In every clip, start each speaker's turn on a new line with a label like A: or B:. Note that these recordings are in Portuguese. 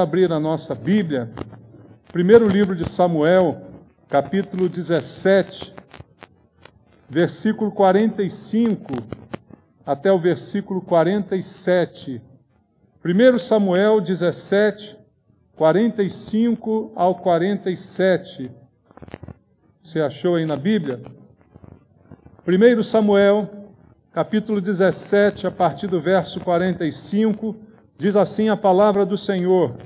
A: abrir a nossa Bíblia, primeiro livro de Samuel, capítulo 17, versículo 45 até o versículo 47. 1 Samuel 17, 45 ao 47. Você achou aí na Bíblia? 1 Samuel, capítulo 17, a partir do verso 45, diz assim a palavra do Senhor.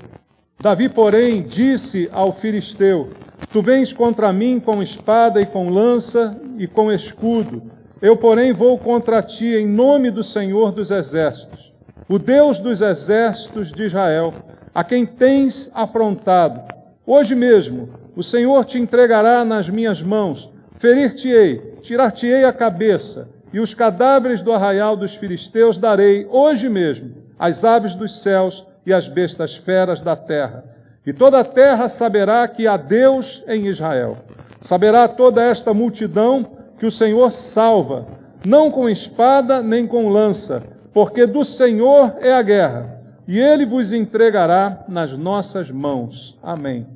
A: Davi, porém, disse ao filisteu: Tu vens contra mim com espada e com lança e com escudo. Eu, porém, vou contra ti em nome do Senhor dos exércitos, o Deus dos exércitos de Israel, a quem tens afrontado. Hoje mesmo o Senhor te entregará nas minhas mãos, ferir-te-ei, tirar-te-ei a cabeça, e os cadáveres do arraial dos filisteus darei hoje mesmo às aves dos céus e às bestas feras da terra. E toda a terra saberá que há Deus em Israel. Saberá toda esta multidão que o Senhor salva, não com espada nem com lança, porque do Senhor é a guerra, e Ele vos entregará nas nossas mãos. Amém.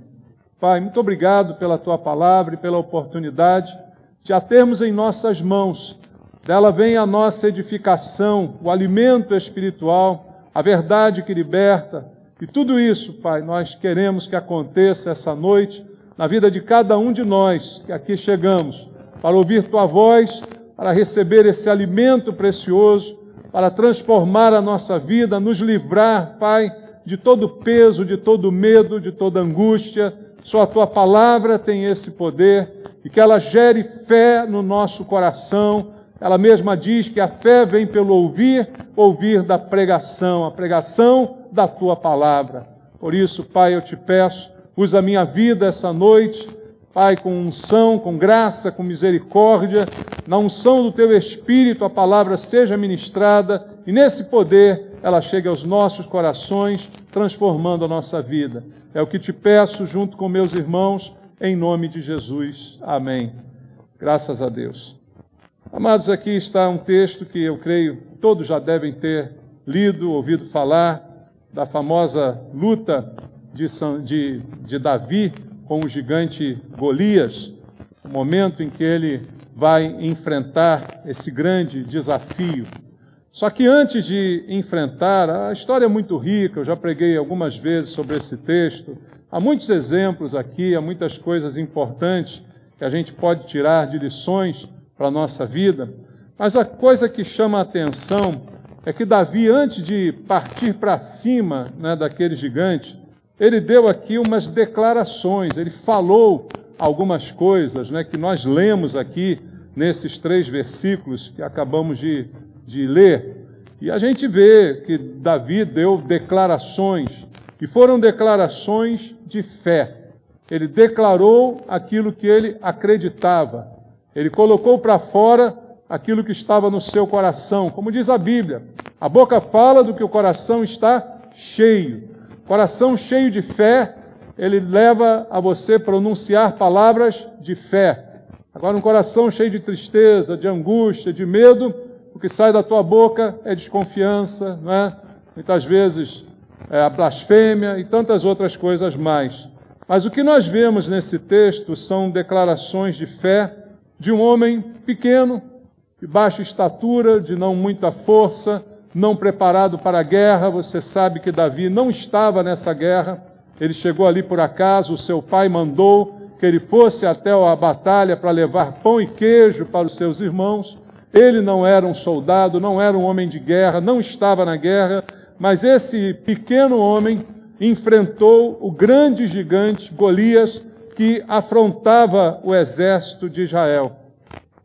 A: Pai, muito obrigado pela Tua palavra e pela oportunidade de a termos em nossas mãos. Dela vem a nossa edificação, o alimento espiritual, a verdade que liberta. E tudo isso, Pai, nós queremos que aconteça essa noite na vida de cada um de nós que aqui chegamos para ouvir Tua voz, para receber esse alimento precioso, para transformar a nossa vida, nos livrar, Pai, de todo peso, de todo medo, de toda angústia. Só a Tua palavra tem esse poder e que ela gere fé no nosso coração. Ela mesma diz que a fé vem pelo ouvir, ouvir da pregação, a pregação da Tua palavra. Por isso, Pai, eu te peço, usa a minha vida essa noite, Pai, com unção, com graça, com misericórdia, na unção do Teu Espírito a palavra seja ministrada e nesse poder ela chegue aos nossos corações, transformando a nossa vida. É o que te peço junto com meus irmãos, em nome de Jesus. Amém. Graças a Deus. Amados, aqui está um texto que eu creio todos já devem ter lido, ouvido falar, da famosa luta de Davi com o gigante Golias, o momento em que ele vai enfrentar esse grande desafio. Só que antes de enfrentar, a história é muito rica, eu já preguei algumas vezes sobre esse texto, há muitos exemplos aqui, há muitas coisas importantes que a gente pode tirar de lições para a nossa vida, mas a coisa que chama a atenção é que Davi, antes de partir para cima, daquele gigante, ele deu aqui umas declarações, ele falou algumas coisas, que nós lemos aqui nesses 3 versículos que acabamos de ler. E a gente vê que Davi deu declarações, e foram declarações de fé. Ele declarou aquilo que ele acreditava. Ele colocou para fora aquilo que estava no seu coração. Como diz a Bíblia, a boca fala do que o coração está cheio. Coração cheio de fé, ele leva a você pronunciar palavras de fé. Agora, um coração cheio de tristeza, de angústia, de medo, o que sai da tua boca é desconfiança, não é? Muitas vezes é a blasfêmia e tantas outras coisas mais. Mas o que nós vemos nesse texto são declarações de fé de um homem pequeno, de baixa estatura, de não muita força, não preparado para a guerra. Você sabe que Davi não estava nessa guerra, ele chegou ali por acaso, o seu pai mandou que ele fosse até a batalha para levar pão e queijo para os seus irmãos. Ele não era um soldado, não era um homem de guerra, não estava na guerra, mas esse pequeno homem enfrentou o grande gigante Golias, que afrontava o exército de Israel.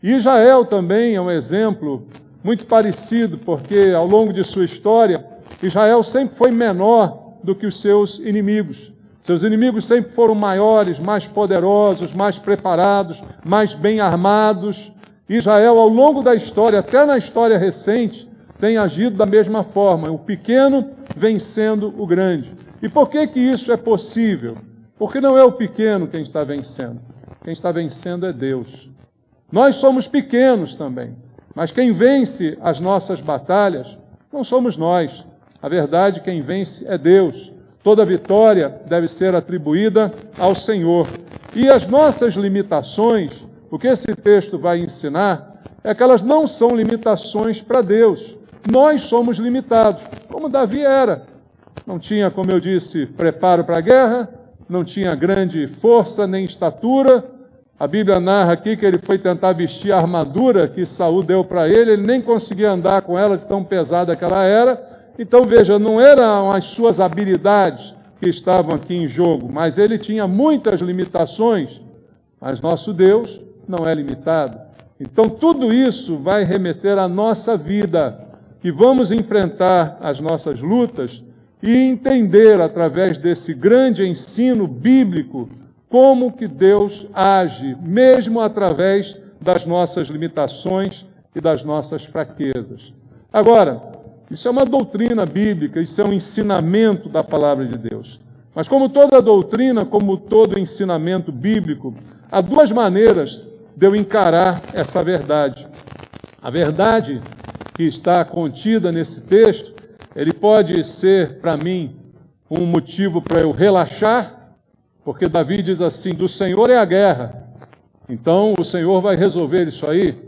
A: E Israel também é um exemplo muito parecido, porque ao longo de sua história, Israel sempre foi menor do que os seus inimigos. Seus inimigos sempre foram maiores, mais poderosos, mais preparados, mais bem armados. Israel, ao longo da história, até na história recente, tem agido da mesma forma, o pequeno vencendo o grande. E por que isso é possível? Porque não é o pequeno quem está vencendo. Quem está vencendo é Deus. Nós somos pequenos também, mas quem vence as nossas batalhas não somos nós. A verdade, quem vence é Deus. Toda vitória deve ser atribuída ao Senhor. E as nossas limitações, o que esse texto vai ensinar, é que elas não são limitações para Deus. Nós somos limitados, como Davi era. Não tinha, como eu disse, preparo para a guerra, não tinha grande força nem estatura. A Bíblia narra aqui que ele foi tentar vestir a armadura que Saul deu para ele nem conseguia andar com ela de tão pesada que ela era. Então, veja, não eram as suas habilidades que estavam aqui em jogo, mas ele tinha muitas limitações, mas nosso Deus não é limitado. Então, tudo isso vai remeter à nossa vida, que vamos enfrentar as nossas lutas e entender, através desse grande ensino bíblico, como que Deus age, mesmo através das nossas limitações e das nossas fraquezas. Agora, isso é uma doutrina bíblica, isso é um ensinamento da palavra de Deus. Mas como toda doutrina, como todo ensinamento bíblico, há duas maneiras de eu encarar essa verdade. A verdade que está contida nesse texto, ele pode ser, para mim, um motivo para eu relaxar, porque Davi diz assim, do Senhor é a guerra, então o Senhor vai resolver isso aí,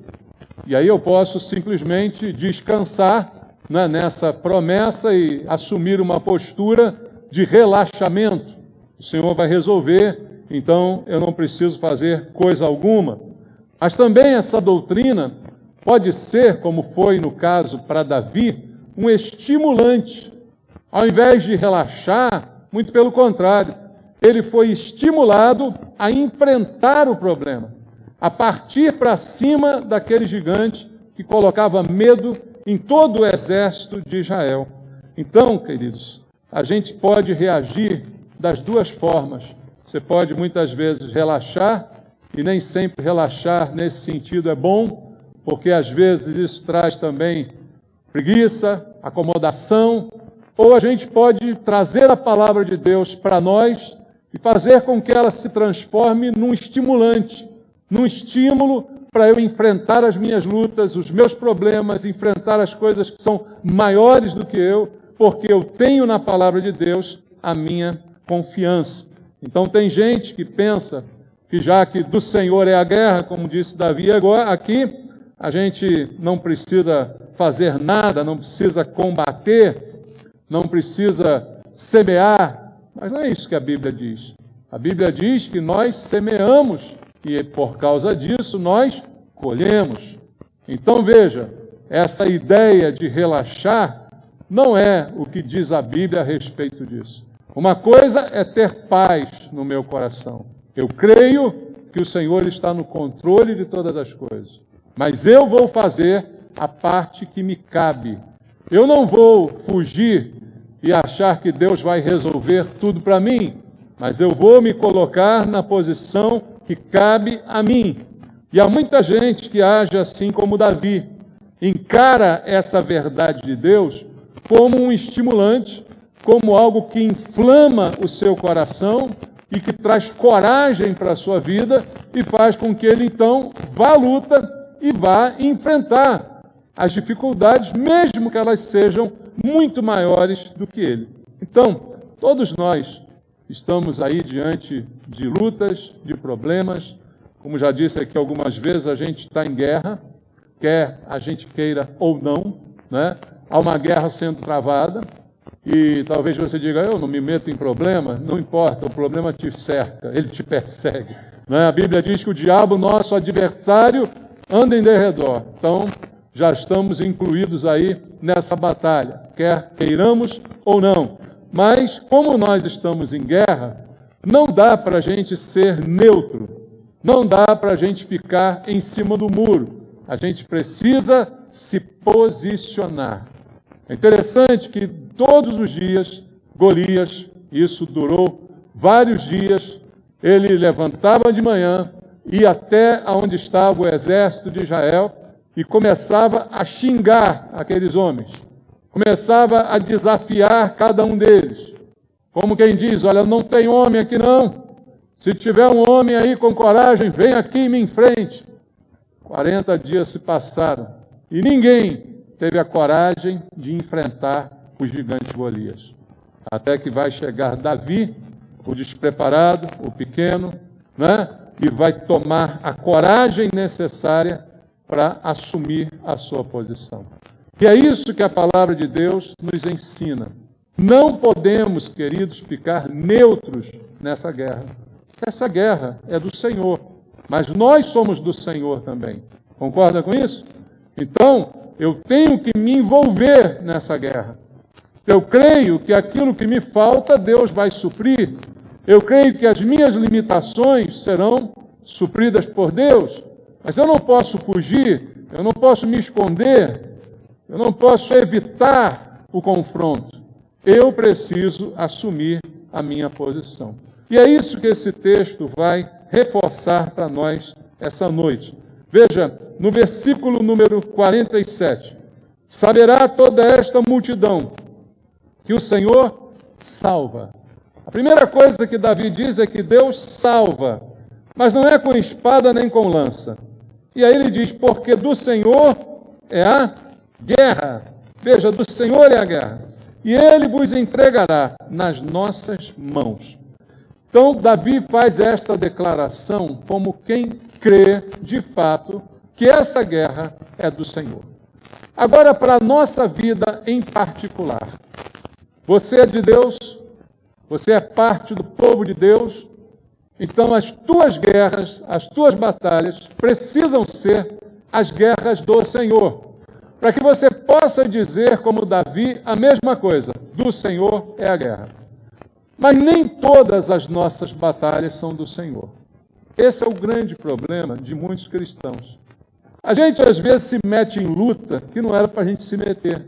A: e aí eu posso simplesmente descansar, né, nessa promessa e assumir uma postura de relaxamento. O Senhor vai resolver, então eu não preciso fazer coisa alguma. Mas também essa doutrina pode ser, como foi no caso para Davi, um estimulante. Ao invés de relaxar, muito pelo contrário, ele foi estimulado a enfrentar o problema, a partir para cima daquele gigante que colocava medo em todo o exército de Israel. Então, queridos, a gente pode reagir das duas formas. Você pode muitas vezes relaxar, e nem sempre relaxar nesse sentido é bom, porque às vezes isso traz também preguiça, acomodação, ou a gente pode trazer a palavra de Deus para nós e fazer com que ela se transforme num estimulante, num estímulo para eu enfrentar as minhas lutas, os meus problemas, enfrentar as coisas que são maiores do que eu, porque eu tenho na palavra de Deus a minha confiança. Então tem gente que pensa que já que do Senhor é a guerra, como disse Davi agora, aqui, a gente não precisa fazer nada, não precisa combater, não precisa semear, mas não é isso que a Bíblia diz. A Bíblia diz que nós semeamos e por causa disso nós colhemos. Então veja, essa ideia de relaxar não é o que diz a Bíblia a respeito disso. Uma coisa é ter paz no meu coração. Eu creio que o Senhor está no controle de todas as coisas. Mas eu vou fazer a parte que me cabe. Eu não vou fugir e achar que Deus vai resolver tudo para mim, mas eu vou me colocar na posição que cabe a mim. E há muita gente que age assim como Davi, encara essa verdade de Deus como um estimulante, como algo que inflama o seu coração e que traz coragem para a sua vida e faz com que ele então vá à luta e vá enfrentar as dificuldades, mesmo que elas sejam muito maiores do que ele. Então, todos nós estamos aí diante de lutas, de problemas. Como já disse aqui algumas vezes, a gente está em guerra, quer a gente queira ou não, né? Há uma guerra sendo travada e talvez você diga, eu não me meto em problema, não importa, o problema te cerca, ele te persegue. Né? A Bíblia diz que o diabo, nosso adversário, anda em derredor. Então, já estamos incluídos aí nessa batalha, quer queiramos ou não. Mas, como nós estamos em guerra, não dá para a gente ser neutro, não dá para a gente ficar em cima do muro. A gente precisa se posicionar. É interessante que todos os dias, Golias, isso durou vários dias, ele levantava de manhã, ia até onde estava o exército de Israel e começava a xingar aqueles homens. Começava a desafiar cada um deles. Como quem diz, olha, não tem homem aqui não. Se tiver um homem aí com coragem, vem aqui e me enfrente. 40 dias se passaram e ninguém teve a coragem de enfrentar o gigante Golias. até que vai chegar Davi, o despreparado, o pequeno, né? E vai tomar a coragem necessária para assumir a sua posição. E é isso que a palavra de Deus nos ensina. Não podemos, queridos, ficar neutros nessa guerra. Essa guerra é do Senhor, mas nós somos do Senhor também. Concorda com isso? Então, eu tenho que me envolver nessa guerra. Eu creio que aquilo que me falta, Deus vai suprir. Eu creio que as minhas limitações serão supridas por Deus. Mas eu não posso fugir, eu não posso me esconder, eu não posso evitar o confronto. Eu preciso assumir a minha posição. E é isso que esse texto vai reforçar para nós essa noite. Veja, no versículo número 47. Saberá toda esta multidão que o Senhor salva. A primeira coisa que Davi diz é que Deus salva, mas não é com espada nem com lança. E aí ele diz, porque do Senhor é a guerra. Veja, do Senhor é a guerra. E Ele vos entregará nas nossas mãos. Então, Davi faz esta declaração como quem crê, de fato, que essa guerra é do Senhor. Agora, para a nossa vida em particular. Você é de Deus, você é parte do povo de Deus, então as tuas guerras, as tuas batalhas, precisam ser as guerras do Senhor. Para que você possa dizer, como Davi, a mesma coisa, do Senhor é a guerra. Mas nem todas as nossas batalhas são do Senhor. Esse é o grande problema de muitos cristãos. A gente às vezes se mete em luta que não era para a gente se meter.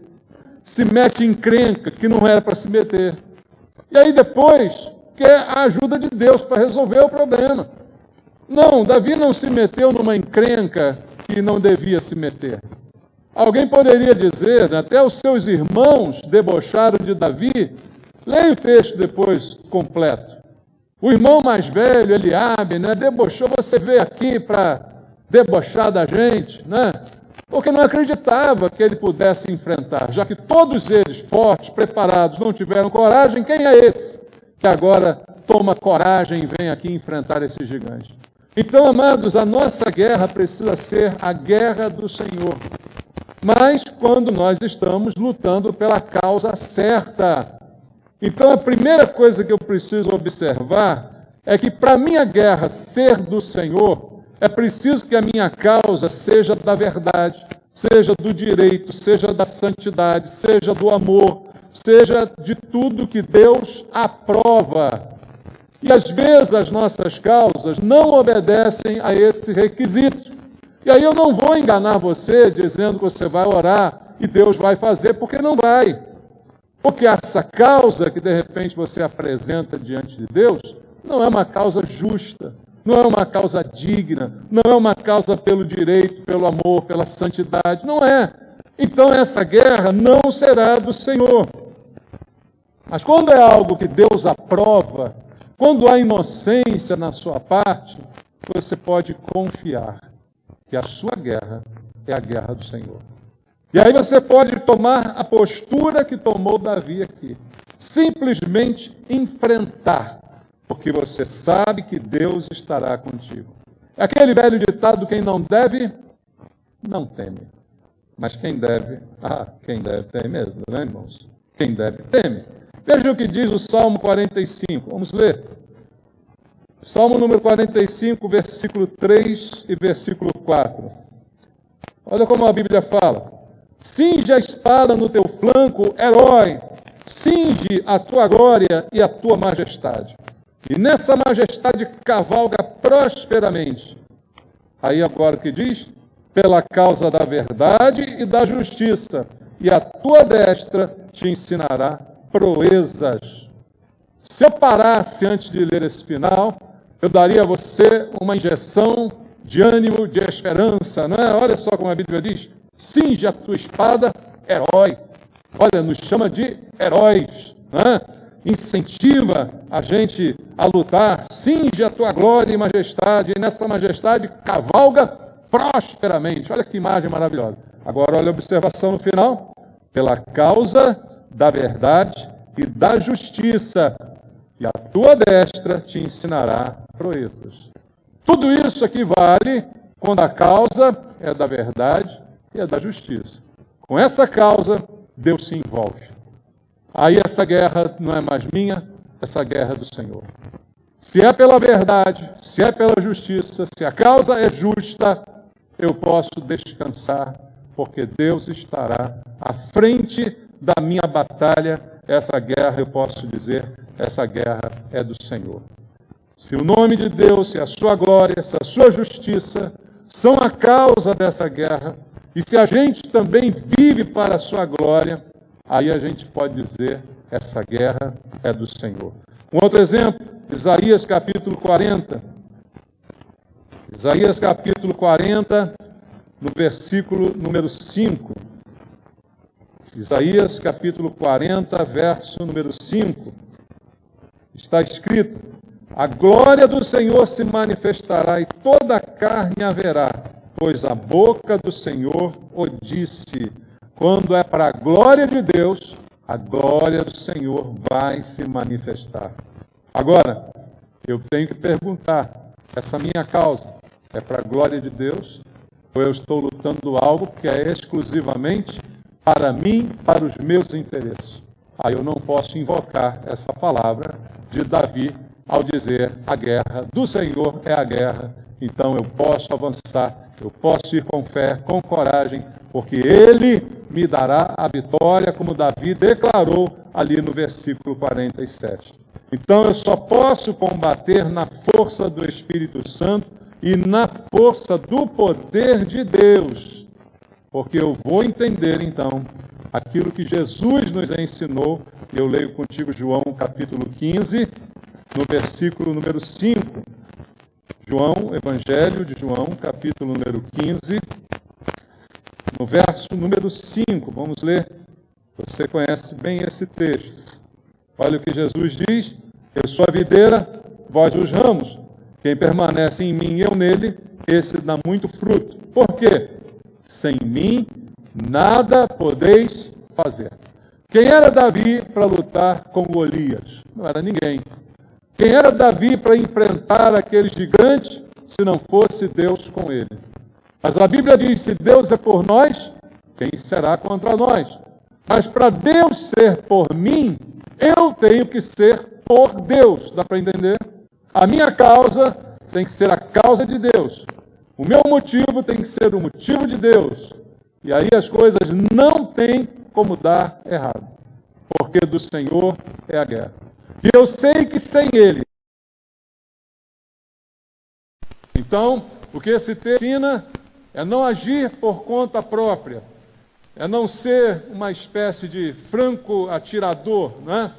A: Se mete em encrenca que não era para se meter. E aí depois quer a ajuda de Deus para resolver o problema. Não, Davi não se meteu numa encrenca que não devia se meter. Alguém poderia dizer, até os seus irmãos debocharam de Davi. Leia o texto depois completo. O irmão mais velho, Eliabe, debochou, você veio aqui para debochar da gente, porque não acreditava que ele pudesse enfrentar, já que todos eles, fortes, preparados, não tiveram coragem, quem é esse que agora toma coragem e vem aqui enfrentar esse gigante? Então, amados, a nossa guerra precisa ser a guerra do Senhor. Mas quando nós estamos lutando pela causa certa. Então, a primeira coisa que eu preciso observar é que para a minha guerra ser do Senhor, é preciso que a minha causa seja da verdade, seja do direito, seja da santidade, seja do amor, seja de tudo que Deus aprova. E às vezes as nossas causas não obedecem a esse requisito. E aí eu não vou enganar você dizendo que você vai orar e Deus vai fazer, porque não vai. Porque essa causa que de repente você apresenta diante de Deus não é uma causa justa, não é uma causa digna, não é uma causa pelo direito, pelo amor, pela santidade, não é. Então essa guerra não será do Senhor. Mas quando é algo que Deus aprova, quando há inocência na sua parte, você pode confiar que a sua guerra é a guerra do Senhor. E aí você pode tomar a postura que tomou Davi aqui. Simplesmente enfrentar, porque você sabe que Deus estará contigo. É aquele velho ditado, quem não deve, não teme. Mas quem deve tem mesmo, né, irmãos? Quem deve, teme. Veja o que diz o Salmo 45. Vamos ler. Salmo número 45, versículo 3 e versículo 4. Olha como a Bíblia fala. Cinge a espada no teu flanco, herói. Cinge a tua glória e a tua majestade. E nessa majestade cavalga prosperamente. Aí agora o que diz? Pela causa da verdade e da justiça. E a tua destra te ensinará proezas. Se eu parasse antes de ler esse final, eu daria a você uma injeção de ânimo, de esperança, não é? Olha só como a Bíblia diz, cinge a tua espada, herói. Olha, nos chama de heróis, não é? Incentiva a gente a lutar, cinge a tua glória e majestade, e nessa majestade cavalga prosperamente. Olha que imagem maravilhosa. Agora olha a observação no final, pela causa da verdade e da justiça, e a tua destra te ensinará proezas. Tudo isso aqui vale quando a causa é da verdade e é da justiça. Com essa causa, Deus se envolve. Aí essa guerra não é mais minha, essa guerra é do Senhor. Se é pela verdade, se é pela justiça, se a causa é justa, eu posso descansar, porque Deus estará à frente da minha batalha. Essa guerra, eu posso dizer, essa guerra é do Senhor. Se o nome de Deus, se a sua glória, se a sua justiça são a causa dessa guerra, e se a gente também vive para a sua glória, aí a gente pode dizer, essa guerra é do Senhor. Um outro exemplo, Isaías capítulo 40. Isaías capítulo 40, no versículo número 5. Isaías capítulo 40, verso número 5. Está escrito: a glória do Senhor se manifestará e toda a carne haverá, pois a boca do Senhor o disse. Quando é para a glória de Deus, a glória do Senhor vai se manifestar. Agora, eu tenho que perguntar, essa minha causa é para a glória de Deus? Ou eu estou lutando algo que é exclusivamente para mim, para os meus interesses? Aí eu não posso invocar essa palavra de Davi ao dizer, a guerra do Senhor é a guerra, então eu posso avançar, eu posso ir com fé, com coragem, porque Ele me dará a vitória, como Davi declarou ali no versículo 47. Então eu só posso combater na força do Espírito Santo e na força do poder de Deus, porque eu vou entender então aquilo que Jesus nos ensinou. Eu leio contigo João capítulo 15, no versículo número 5. João, Evangelho de João, capítulo número 15, no verso número 5. Vamos ler. Você conhece bem esse texto. Olha o que Jesus diz: eu sou a videira, vós os ramos. Quem permanece em mim e eu nele, esse dá muito fruto. Por quê? Sem mim, nada podeis fazer. Quem era Davi para lutar com Golias? Não era ninguém. Quem era Davi para enfrentar aqueles gigantes, se não fosse Deus com ele? Mas a Bíblia diz, se Deus é por nós, quem será contra nós? Mas para Deus ser por mim, eu tenho que ser por Deus. Dá para entender? A minha causa tem que ser a causa de Deus. O meu motivo tem que ser o motivo de Deus. E aí as coisas não têm como dar errado. Porque do Senhor é a guerra. E eu sei que sem Ele. Então, o que esse texto ensina é não agir por conta própria. É não ser uma espécie de franco atirador, né?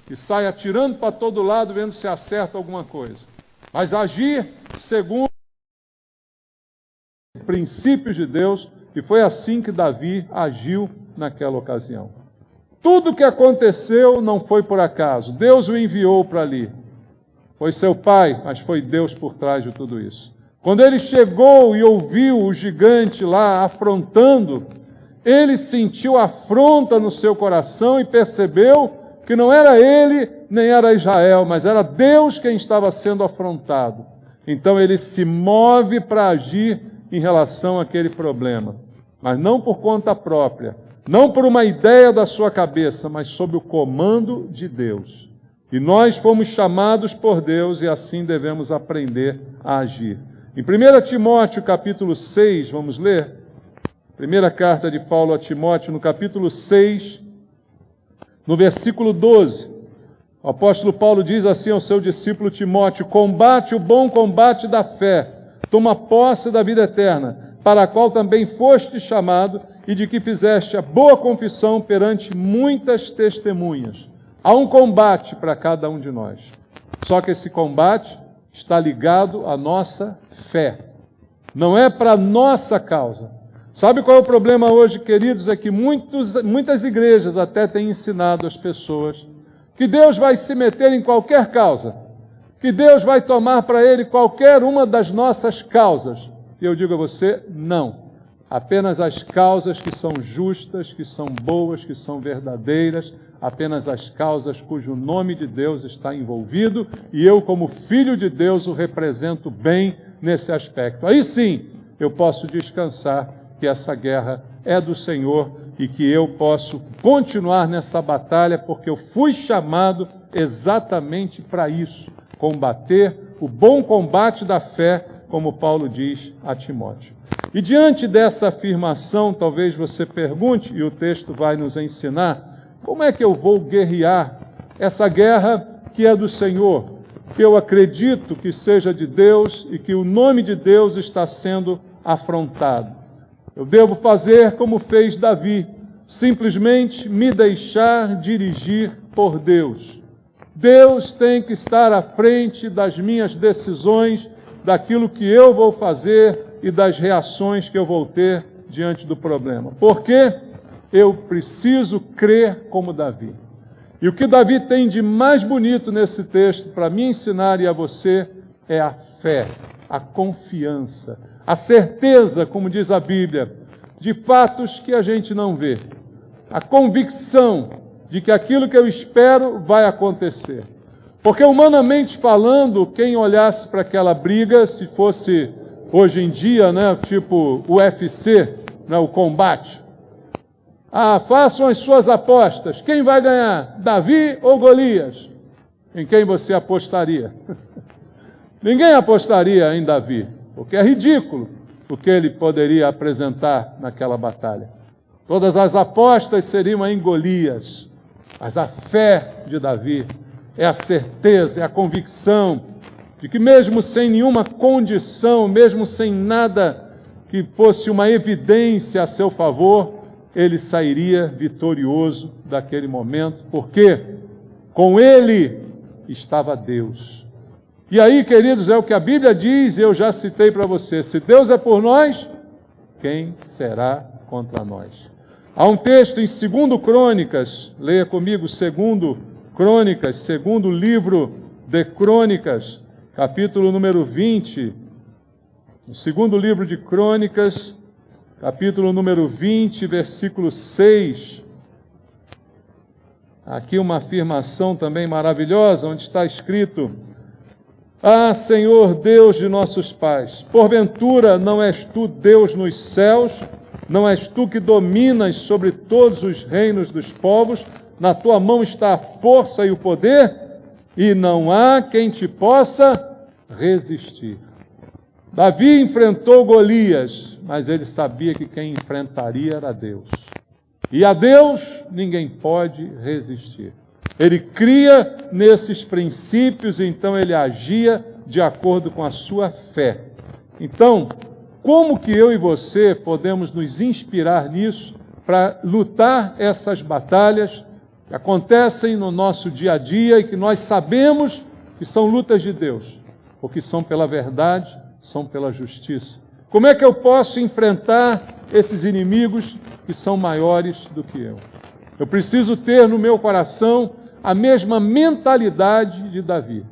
A: Que sai atirando para todo lado, vendo se acerta alguma coisa. Mas agir segundo os princípios de Deus, e foi assim que Davi agiu naquela ocasião. Tudo o que aconteceu não foi por acaso. Deus o enviou para ali. Foi seu pai, mas foi Deus por trás de tudo isso. Quando ele chegou e ouviu o gigante lá afrontando, ele sentiu afronta no seu coração e percebeu que não era ele, nem era Israel, mas era Deus quem estava sendo afrontado. Então ele se move para agir em relação àquele problema, mas não por conta própria, não por uma ideia da sua cabeça, mas sob o comando de Deus. E nós fomos chamados por Deus e assim devemos aprender a agir. Em 1 Timóteo capítulo 6, vamos ler? Primeira carta de Paulo a Timóteo, no capítulo 6, no versículo 12. O apóstolo Paulo diz assim ao seu discípulo Timóteo: combate o bom combate da fé, toma posse da vida eterna, para a qual também foste chamado e de que fizeste a boa confissão perante muitas testemunhas. Há um combate para cada um de nós. Só que esse combate está ligado à nossa fé. Não é para a nossa causa. Sabe qual é o problema hoje, queridos? É que muitas igrejas até têm ensinado as pessoas que Deus vai se meter em qualquer causa, que Deus vai tomar para Ele qualquer uma das nossas causas. E eu digo a você, não. apenas as causas que são justas, que são boas, que são verdadeiras, apenas as causas cujo nome de Deus está envolvido, e eu, como filho de Deus, o represento bem nesse aspecto. Aí sim, eu posso descansar que essa guerra é do Senhor e que eu posso continuar nessa batalha, porque eu fui chamado exatamente para isso, combater o bom combate da fé, como Paulo diz a Timóteo. E diante dessa afirmação, talvez você pergunte, e o texto vai nos ensinar, como é que eu vou guerrear essa guerra que é do Senhor, que eu acredito que seja de Deus e que o nome de Deus está sendo afrontado? Eu devo fazer como fez Davi, simplesmente me deixar dirigir por Deus. Deus tem que estar à frente das minhas decisões, daquilo que eu vou fazer e das reações que eu vou ter diante do problema. Porque eu preciso crer como Davi. E o que Davi tem de mais bonito nesse texto para me ensinar e a você é a fé, a confiança, a certeza, como diz a Bíblia, de fatos que a gente não vê. A convicção de que aquilo que eu espero vai acontecer. Porque humanamente falando, quem olhasse para aquela briga, se fosse hoje em dia, né, tipo UFC, né, o combate. Façam as suas apostas. Quem vai ganhar? Davi ou Golias? Em quem você apostaria? Ninguém apostaria em Davi, porque é ridículo o que ele poderia apresentar naquela batalha. Todas as apostas seriam em Golias, mas a fé de Davi é a certeza, é a convicção de que mesmo sem nenhuma condição, mesmo sem nada que fosse uma evidência a seu favor, ele sairia vitorioso daquele momento, porque com ele estava Deus. E aí, queridos, é o que a Bíblia diz, e eu já citei para você, se Deus é por nós, quem será contra nós? Há um texto em 2 Crônicas, leia comigo 2 Crônicas, segundo livro de Crônicas, capítulo número 20, no segundo livro de Crônicas, capítulo número 20, versículo 6. Aqui uma afirmação também maravilhosa, onde está escrito: Senhor Deus de nossos pais, porventura não és tu Deus nos céus, não és tu que dominas sobre todos os reinos dos povos, na tua mão está a força e o poder, e não há quem te possa resistir. Davi enfrentou Golias, mas ele sabia que quem enfrentaria era Deus. E a Deus ninguém pode resistir. Ele cria nesses princípios, então ele agia de acordo com a sua fé. Então, como que eu e você podemos nos inspirar nisso para lutar essas batalhas que acontecem no nosso dia a dia e que nós sabemos que são lutas de Deus, ou que são pela verdade, são pela justiça? Como é que eu posso enfrentar esses inimigos que são maiores do que eu? Eu preciso ter no meu coração a mesma mentalidade de Davi.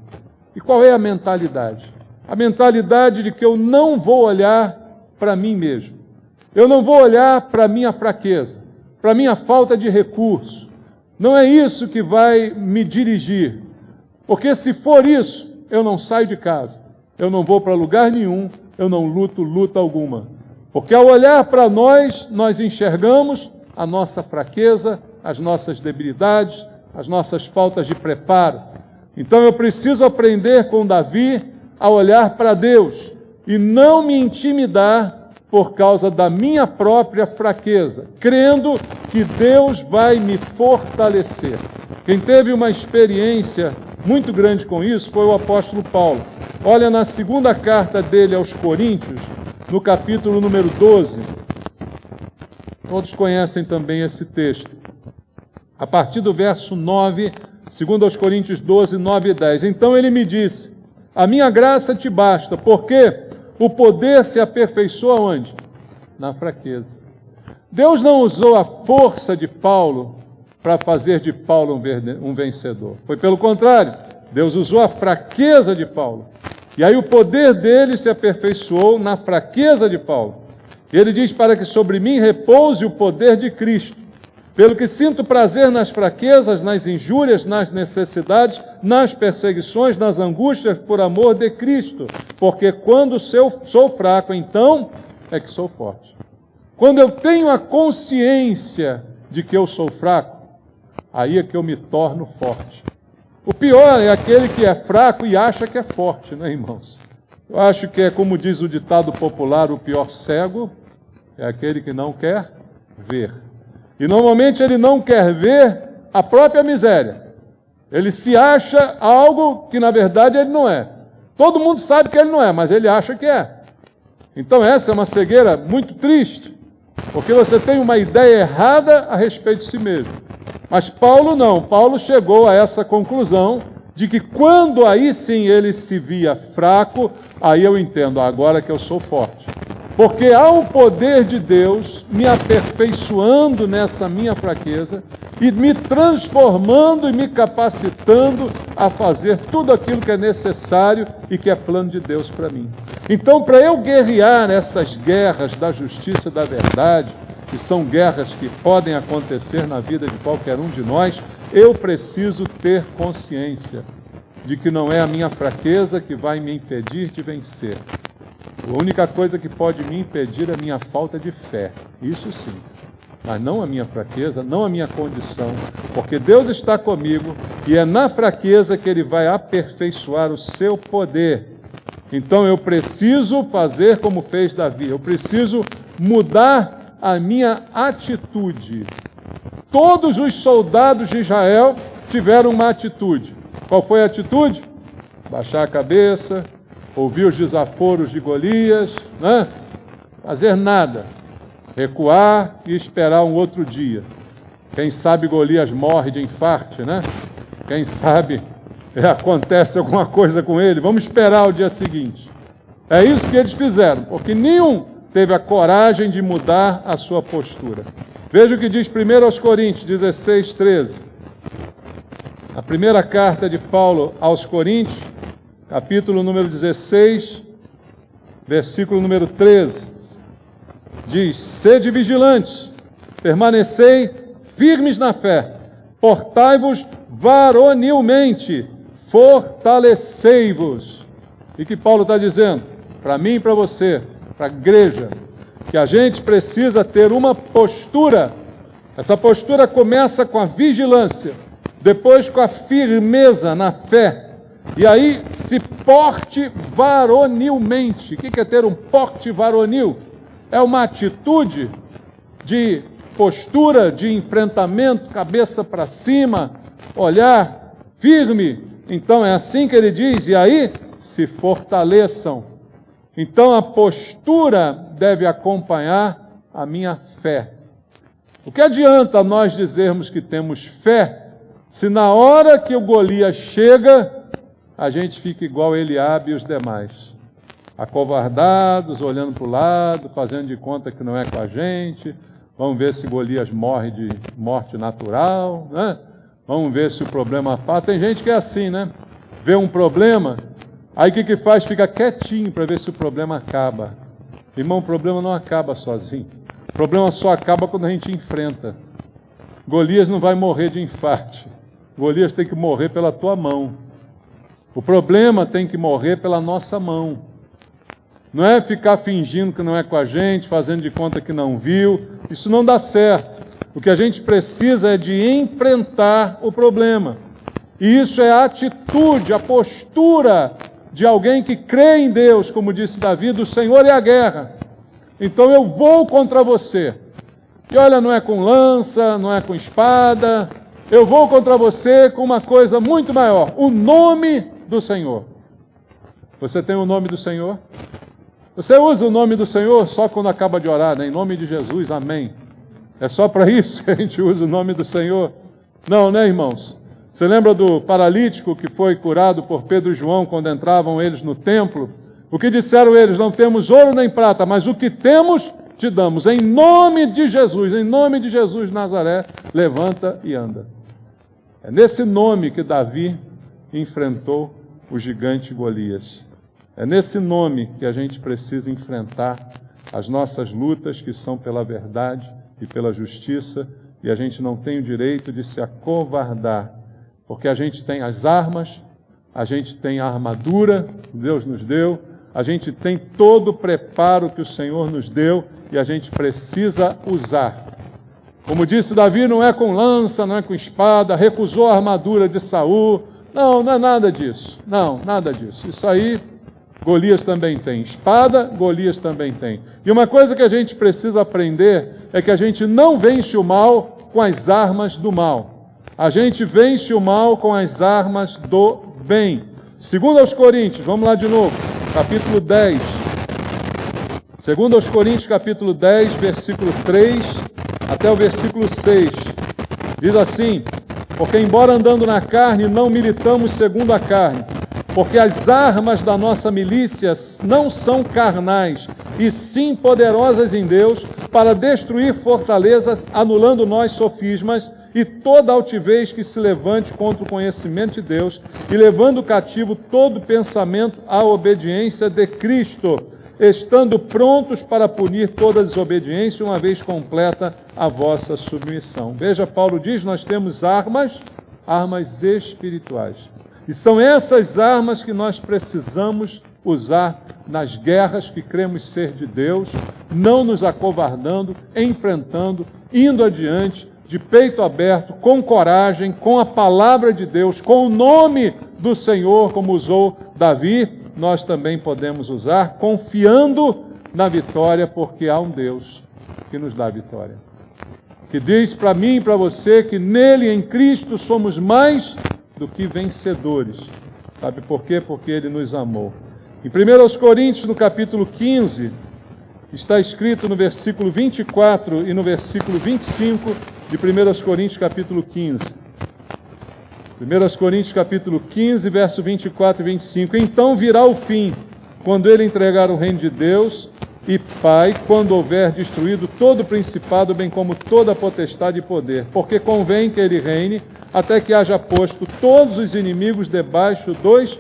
A: E qual é a mentalidade? A mentalidade de que eu não vou olhar para mim mesmo. Eu não vou olhar para a minha fraqueza, para a minha falta de recurso. Não é isso que vai me dirigir. Porque se for isso, eu não saio de casa. Eu não vou para lugar nenhum, eu não luto luta alguma. Porque ao olhar para nós, nós enxergamos a nossa fraqueza, as nossas debilidades, as nossas faltas de preparo. Então eu preciso aprender com Davi a olhar para Deus e não me intimidar por causa da minha própria fraqueza, crendo que Deus vai me fortalecer. Quem teve uma experiência muito grande com isso foi o apóstolo Paulo. Olha na segunda carta dele aos Coríntios, no capítulo número 12. Todos conhecem também esse texto. A partir do verso 9, 2 aos Coríntios 12, 9 e 10. Então ele me disse: a minha graça te basta, porque o poder se aperfeiçoa onde? Na fraqueza. Deus não usou a força de Paulo para fazer de Paulo um vencedor. Foi pelo contrário. Deus usou a fraqueza de Paulo. E aí o poder dele se aperfeiçoou na fraqueza de Paulo. E ele diz, para que sobre mim repouse o poder de Cristo, pelo que sinto prazer nas fraquezas, nas injúrias, nas necessidades, nas perseguições, nas angústias, por amor de Cristo. Porque quando sou fraco, então é que sou forte. Quando eu tenho a consciência de que eu sou fraco, aí é que eu me torno forte. O pior é aquele que é fraco e acha que é forte, né, irmãos? Eu acho que é como diz o ditado popular, o pior cego é aquele que não quer ver. E normalmente ele não quer ver a própria miséria. Ele se acha algo que na verdade ele não é. Todo mundo sabe que ele não é, mas ele acha que é. Então essa é uma cegueira muito triste, porque você tem uma ideia errada a respeito de si mesmo. Mas Paulo não. Paulo chegou a essa conclusão de que quando aí sim ele se via fraco, aí eu entendo, agora que eu sou forte. Porque há o poder de Deus me aperfeiçoando nessa minha fraqueza e me transformando e me capacitando a fazer tudo aquilo que é necessário e que é plano de Deus para mim. Então, para eu guerrear essas guerras da justiça e da verdade, que são guerras que podem acontecer na vida de qualquer um de nós, eu preciso ter consciência de que não é a minha fraqueza que vai me impedir de vencer. A única coisa que pode me impedir é a minha falta de fé, isso sim. Mas não a minha fraqueza, não a minha condição, porque Deus está comigo e é na fraqueza que Ele vai aperfeiçoar o seu poder. Então eu preciso fazer como fez Davi, eu preciso mudar a minha atitude. Todos os soldados de Israel tiveram uma atitude. Qual foi a atitude? Baixar a cabeça, ouvir os desaforos de Golias, né? Fazer nada, recuar e esperar um outro dia. Quem sabe Golias morre de infarto, né? Quem sabe acontece alguma coisa com ele, vamos esperar o dia seguinte. É isso que eles fizeram, porque nenhum teve a coragem de mudar a sua postura. Veja o que diz 1 aos Coríntios 16, 13. A primeira carta de Paulo aos Coríntios, capítulo número 16, versículo número 13. Diz, sede vigilantes, permanecei firmes na fé, portai-vos varonilmente, fortalecei-vos. E que Paulo está dizendo? Para mim e para você, para a igreja, que a gente precisa ter uma postura. Essa postura começa com a vigilância, depois com a firmeza na fé, e aí se porte varonilmente. O que é ter um porte varonil? É uma atitude de postura, de enfrentamento, cabeça para cima, olhar firme. Então é assim que ele diz, e aí se fortaleçam. Então a postura deve acompanhar a minha fé. O que adianta nós dizermos que temos fé, se na hora que o Golias chega, a gente fica igual Eliabe e os demais, acovardados, olhando para o lado, fazendo de conta que não é com a gente, vamos ver se Golias morre de morte natural, né? Vamos ver se o problema passa. Tem gente que é assim, né? Vê um problema, aí o que faz? Fica quietinho para ver se o problema acaba. Irmão, o problema não acaba sozinho. O problema só acaba quando a gente enfrenta. Golias não vai morrer de infarto. Golias tem que morrer pela tua mão. O problema tem que morrer pela nossa mão. Não é ficar fingindo que não é com a gente, fazendo de conta que não viu. Isso não dá certo. O que a gente precisa é de enfrentar o problema. E isso é a atitude, a postura de alguém que crê em Deus, como disse Davi, do Senhor é a guerra. Então eu vou contra você. E olha, não é com lança, não é com espada. Eu vou contra você com uma coisa muito maior. O nome do Senhor. Você tem o nome do Senhor? Você usa o nome do Senhor só quando acaba de orar, né? Em nome de Jesus, amém. É só para isso que a gente usa o nome do Senhor? Não, né, irmãos? Você lembra do paralítico que foi curado por Pedro e João quando entravam eles no templo? O que disseram eles? Não temos ouro nem prata, mas o que temos te damos. Em nome de Jesus de Nazaré, levanta e anda. É nesse nome que Davi enfrentou o gigante Golias. É nesse nome que a gente precisa enfrentar as nossas lutas que são pela verdade e pela justiça, e a gente não tem o direito de se acovardar, porque a gente tem as armas, a gente tem a armadura que Deus nos deu, a gente tem todo o preparo que o Senhor nos deu e a gente precisa usar. Como disse Davi, não é com lança, não é com espada, recusou a armadura de Saul. Não é nada disso. Não, nada disso. Isso aí, Golias também tem. Espada, Golias também tem. E uma coisa que a gente precisa aprender é que a gente não vence o mal com as armas do mal. A gente vence o mal com as armas do bem. Segundo aos Coríntios, vamos lá de novo, capítulo 10. Segundo aos Coríntios, capítulo 10, versículo 3 até o versículo 6. Diz assim: porque embora andando na carne, não militamos segundo a carne, porque as armas da nossa milícia não são carnais, e sim poderosas em Deus, para destruir fortalezas, anulando nós sofismas e toda altivez que se levante contra o conhecimento de Deus, e levando cativo todo pensamento à obediência de Cristo, estando prontos para punir toda desobediência, uma vez completa a vossa submissão. Veja, Paulo diz, nós temos armas espirituais. E são essas armas que nós precisamos usar nas guerras que cremos ser de Deus, não nos acovardando, enfrentando, indo adiante, de peito aberto, com coragem, com a palavra de Deus, com o nome do Senhor, como usou Davi. Nós também podemos usar, confiando na vitória, porque há um Deus que nos dá a vitória. Que diz para mim e para você que nele, em Cristo, somos mais do que vencedores. Sabe por quê? Porque ele nos amou. Em 1 Coríntios, no capítulo 15, está escrito no versículo 24 e no versículo 25 de 1 Coríntios, capítulo 15. 1 Coríntios capítulo 15, verso 24 e 25. Então virá o fim, quando ele entregar o reino de Deus e Pai, quando houver destruído todo o principado, bem como toda a potestade e poder. Porque convém que ele reine, até que haja posto todos os inimigos debaixo dos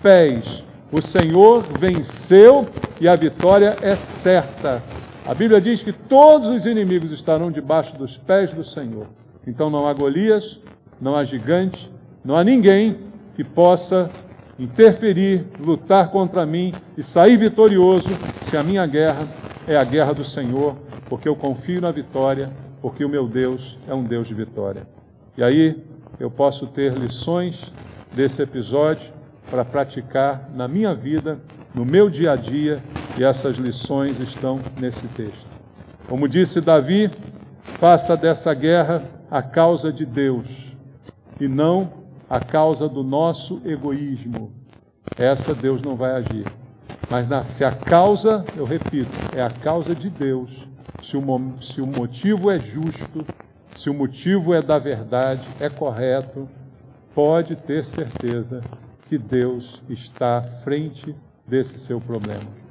A: pés. O Senhor venceu e a vitória é certa. A Bíblia diz que todos os inimigos estarão debaixo dos pés do Senhor. Então não há Golias, não há gigante, não há ninguém que possa interferir, lutar contra mim e sair vitorioso se a minha guerra é a guerra do Senhor, porque eu confio na vitória, porque o meu Deus é um Deus de vitória. E aí eu posso ter lições desse episódio para praticar na minha vida, no meu dia a dia, e essas lições estão nesse texto. Como disse Davi, faça dessa guerra a causa de Deus e não a causa do nosso egoísmo. Essa Deus não vai agir. Mas se a causa, eu repito, é a causa de Deus, se o motivo é justo, se o motivo é da verdade, é correto, pode ter certeza que Deus está à frente desse seu problema.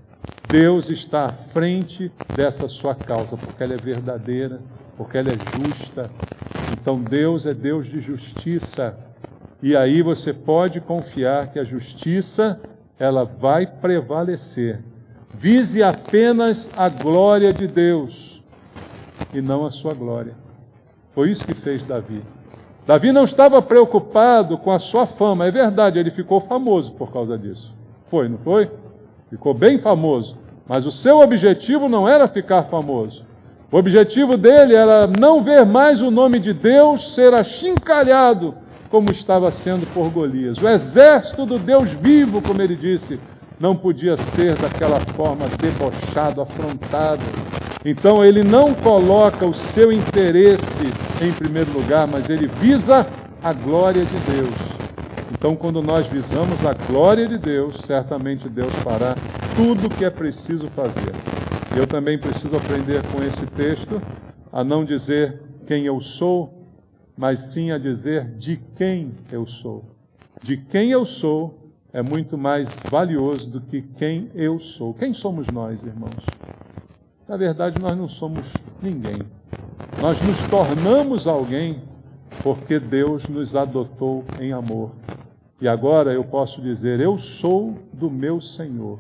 A: Deus está à frente dessa sua causa, porque ela é verdadeira, porque ela é justa. Então Deus é Deus de justiça. E aí você pode confiar que a justiça, ela vai prevalecer. Vise apenas a glória de Deus e não a sua glória. Foi isso que fez Davi. Davi não estava preocupado com a sua fama. É verdade, ele ficou famoso por causa disso. Foi, não foi? Ficou bem famoso. Mas o seu objetivo não era ficar famoso. O objetivo dele era não ver mais o nome de Deus ser achincalhado como estava sendo por Golias. O exército do Deus vivo, como ele disse, não podia ser daquela forma debochado, afrontado. Então ele não coloca o seu interesse em primeiro lugar, mas ele visa a glória de Deus. Então quando nós visamos a glória de Deus, certamente Deus fará tudo o que é preciso fazer. Eu também preciso aprender com esse texto a não dizer quem eu sou, mas sim a dizer de quem eu sou. De quem eu sou é muito mais valioso do que quem eu sou. Quem somos nós, irmãos? Na verdade, nós não somos ninguém. Nós nos tornamos alguém porque Deus nos adotou em amor. E agora eu posso dizer, eu sou do meu Senhor.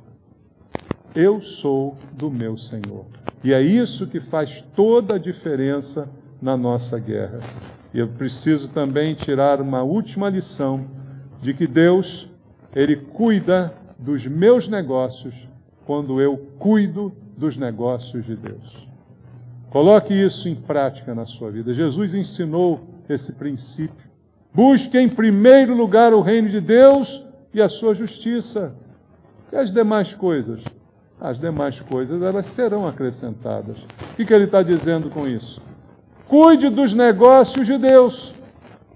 A: eu sou do meu Senhor. E é isso que faz toda a diferença na nossa guerra. E eu preciso também tirar uma última lição de que Deus, Ele cuida dos meus negócios quando eu cuido dos negócios de Deus. Coloque isso em prática na sua vida. Jesus ensinou esse princípio. Busque em primeiro lugar o reino de Deus e a sua justiça. E as demais coisas? As demais coisas, elas serão acrescentadas. O que ele está dizendo com isso? Cuide dos negócios de Deus.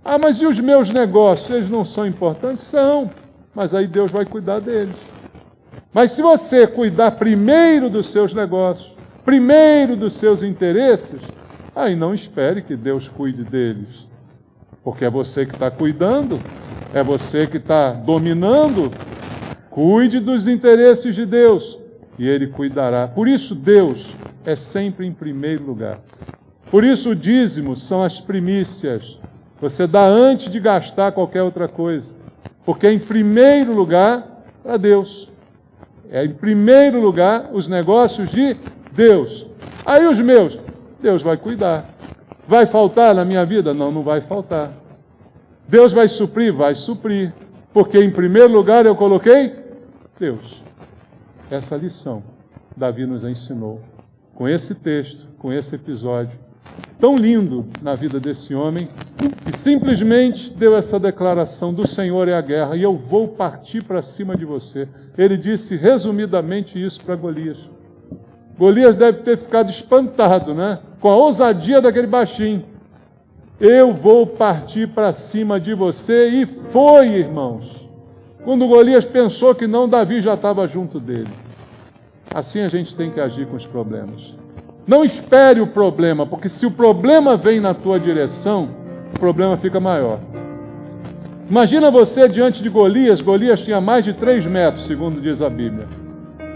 A: Ah, mas e os meus negócios? Eles não são importantes? São. Mas aí Deus vai cuidar deles. Mas se você cuidar primeiro dos seus negócios, primeiro dos seus interesses, aí não espere que Deus cuide deles. Porque é você que está cuidando, é você que está dominando. Cuide dos interesses de Deus e Ele cuidará. Por isso Deus é sempre em primeiro lugar. Por isso o dízimo são as primícias. Você dá antes de gastar qualquer outra coisa. Porque é em primeiro lugar para Deus. É em primeiro lugar os negócios de Deus. Aí os meus, Deus vai cuidar. Vai faltar na minha vida? Não, não vai faltar. Deus vai suprir? Vai suprir. Porque em primeiro lugar eu coloquei Deus. Essa lição Davi nos ensinou. Com esse texto, com esse episódio tão lindo na vida desse homem, que simplesmente deu essa declaração: do Senhor é a guerra e eu vou partir para cima de você. Ele disse resumidamente isso para Golias. Golias deve ter ficado espantado, né? Com a ousadia daquele baixinho. Eu vou partir para cima de você. E foi, irmãos. Quando Golias pensou que não, Davi já estava junto dele. Assim a gente tem que agir com os problemas. Não espere o problema, porque se o problema vem na tua direção, o problema fica maior. Imagina você diante de Golias. Golias tinha mais de 3 metros, segundo diz a Bíblia.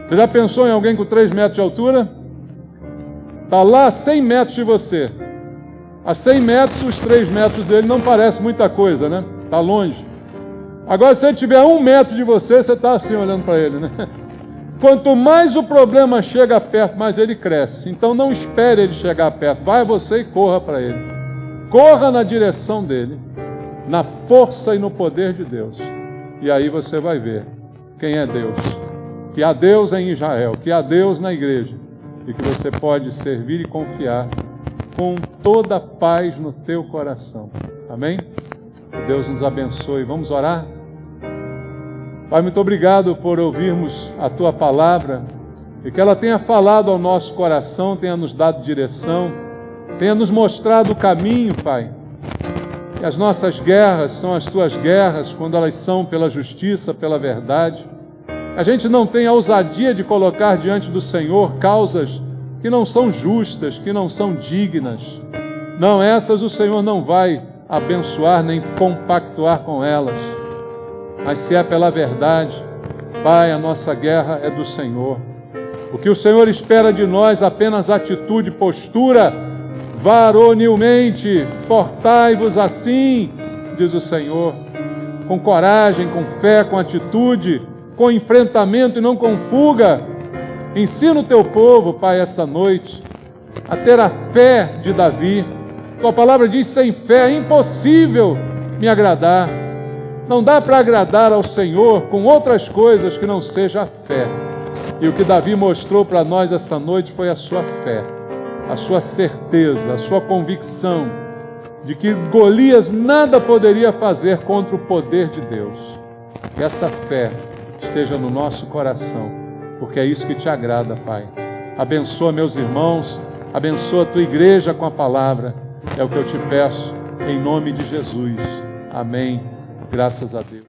A: Você já pensou em alguém com 3 metros de altura? Está lá a 100 metros de você. A 100 metros, os 3 metros dele não parece muita coisa, né? Está longe. Agora, se ele tiver a 1 metro de você, você está assim olhando para ele, né? Quanto mais o problema chega perto, mais ele cresce. Então não espere ele chegar perto. Vai você e corra para ele. Corra na direção dele, na força e no poder de Deus. E aí você vai ver quem é Deus. Que há Deus em Israel, que há Deus na igreja. E que você pode servir e confiar com toda a paz no teu coração. Amém? Que Deus nos abençoe. Vamos orar? Pai, muito obrigado por ouvirmos a Tua palavra e que ela tenha falado ao nosso coração, tenha nos dado direção, tenha nos mostrado o caminho, Pai. Que as nossas guerras são as Tuas guerras quando elas são pela justiça, pela verdade. A gente não tem a ousadia de colocar diante do Senhor causas que não são justas, que não são dignas. Não, essas o Senhor não vai abençoar nem compactuar com elas. Mas se é pela verdade, Pai, a nossa guerra é do Senhor. O que o Senhor espera de nós, apenas atitude, postura, varonilmente, portai-vos assim, diz o Senhor, com coragem, com fé, com atitude, com enfrentamento e não com fuga. Ensina o teu povo, Pai, essa noite, a ter a fé de Davi. Tua palavra diz: sem fé é impossível me agradar. Não dá para agradar ao Senhor com outras coisas que não seja a fé. E o que Davi mostrou para nós essa noite foi a sua fé, a sua certeza, a sua convicção de que Golias nada poderia fazer contra o poder de Deus. Que essa fé esteja no nosso coração, porque é isso que te agrada, Pai. Abençoa meus irmãos, abençoa a tua igreja com a palavra. É o que eu te peço, em nome de Jesus. Amém. Graças a Deus.